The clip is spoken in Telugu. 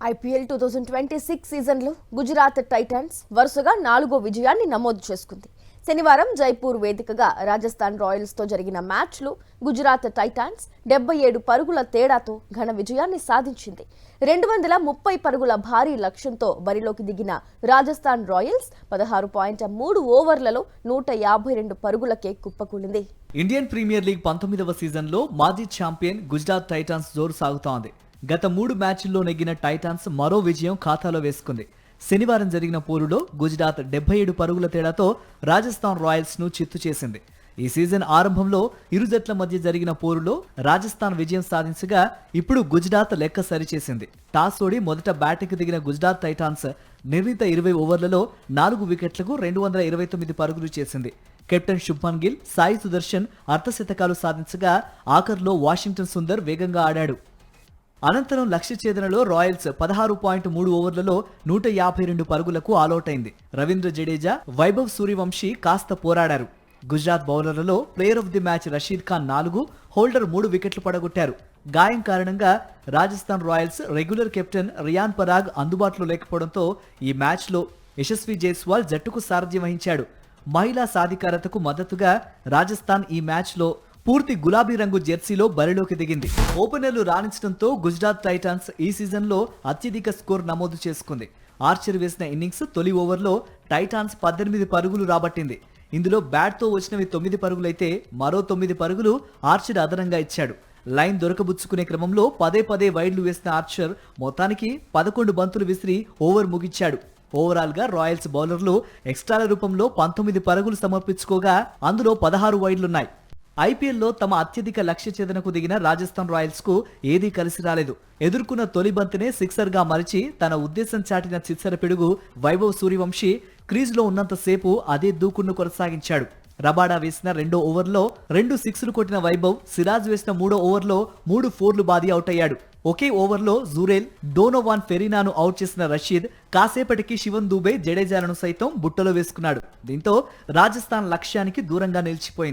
ఐపీఎల్ 2026 సీజన్లో గుజరాత్ టైటాన్స్ వరుసగా 4వ విజయాన్ని నమోదు చేసుకుంది. శనివారం జైపూర్ వేదికగా రాజస్థాన్ రాయల్స్తో జరిగిన మ్యాచ్లో గుజరాత్ టైటాన్స్ 77 పరుగుల తేడాతో ఘన విజయాన్ని సాధించింది. 230 పరుగుల భారీ లక్ష్యంతో బరిలోకి దిగిన రాజస్థాన్ రాయల్స్ 16.3 ఓవర్లలో 152 పరుగులకే కుప్పకూలింది. ఇండియన్ ప్రీమియర్ లీగ్ 19వ సీజన్లో మాజీ ఛాంపియన్ గుజరాత్ టైటాన్స్ జోరు సాగుతోంది. గత 3 మ్యాచ్ల్లో నెగ్గిన టైటాన్స్ మరో విజయం ఖాతాలో వేసుకుంది. శనివారం జరిగిన పోరులో గుజరాత్ 77 పరుగుల తేడాతో రాజస్థాన్ రాయల్స్ ను చిత్తు చేసింది. ఈ సీజన్ ఆరంభంలో ఇరు జట్ల మధ్య జరిగిన పోరులో రాజస్థాన్ విజయం సాధించగా ఇప్పుడు గుజరాత్ లెక్క సరిచేసింది. టాస్ ఓడి మొదట బ్యాటింగ్ దిగిన గుజరాత్ టైటాన్స్ నిర్ణీత 20 ఓవర్లలో 4 వికెట్లకు 229 పరుగులు చేసింది. కెప్టెన్ శుభ్మన్ గిల్, సాయి సుదర్శన్ అర్ధశతకాలు సాధించగా ఆఖర్లో వాషింగ్టన్ సుందర్ వేగంగా ఆడాడు. అనంతరం లక్ష్య ఛేదనలో రాయల్స్ 16.3 ఓవర్లలో 152 పరుగులకు ఆలౌట్ అయింది. రవీంద్ర జడేజా, వైభవ్ సూర్యవంశీ కాస్త పోరాడారు. గుజరాత్ బౌలర్లలో player of the match Rashid Khan 4, Holder 3 వికెట్లు పడగొట్టారు. గాయం కారణంగా Rajasthan Royals regular captain Riyan Parag అందుబాటులో లేకపోవడంతో ఈ మ్యాచ్లో యశస్వి జైస్వాల్ జట్టుకు సారథ్యం వహించాడు. మహిళా సాధికారతకు మద్దతుగా రాజస్థాన్ ఈ మ్యాచ్లో పూర్తి గులాబీ రంగు జెర్సీలో బరిలోకి దిగింది. ఓపెనర్లు రాణించడంతో గుజరాత్ టైటాన్స్ ఈ సీజన్లో అత్యధిక స్కోర్ నమోదు చేసుకుంది. ఆర్చర్ వేసిన ఇన్నింగ్స్ తొలి ఓవర్లో టైటాన్స్ 18 పరుగులు రాబట్టింది. ఇందులో బ్యాట్తో వచ్చినవి 9 పరుగులైతే మరో 9 పరుగులు ఆర్చర్ అదనంగా ఇచ్చాడు. లైన్ దొరకబుచ్చుకునే క్రమంలో పదే వైడ్లు వేసిన ఆర్చర్ మొత్తానికి 11 బంతులు విసిరి ఓవర్ ముగించాడు. ఓవరాల్ గా రాయల్స్ బౌలర్లు ఎక్స్ట్రాల రూపంలో 19 పరుగులు సమర్పించుకోగా అందులో 16 వైడ్లున్నాయి. ఐపీఎల్లో తమ అత్యధిక లక్ష్య ఛేదనకు దిగిన రాజస్థాన్ రాయల్స్ కు ఏదీ కలిసి రాలేదు. ఎదుర్కొన్న తొలి బంతినే సిక్సర్ గా మరిచి తన ఉద్దేశం చాటిన చిచ్చర పిడుగు వైభవ్ సూర్యవంశీ క్రీజ్లో ఉన్నంతసేపు అదే దూకుడును కొనసాగించాడు. రబాడా వేసిన 2వ ఓవర్లో 2 సిక్స్లు కొట్టిన వైభవ్, సిరాజ్ వేసిన 3వ ఓవర్లో 3 ఫోర్లు బాది అవుట్ అయ్యాడు. ఒకే ఓవర్లో జూరేల్, డోనోవాన్ ఫెరీనాను అవుట్ చేసిన రషీద్ కాసేపటికి శివన్ దూబే, జడేజాలను సైతం బుట్టలో వేసుకున్నాడు. దీంతో రాజస్థాన్ లక్ష్యానికి దూరంగా నిలిచిపోయింది.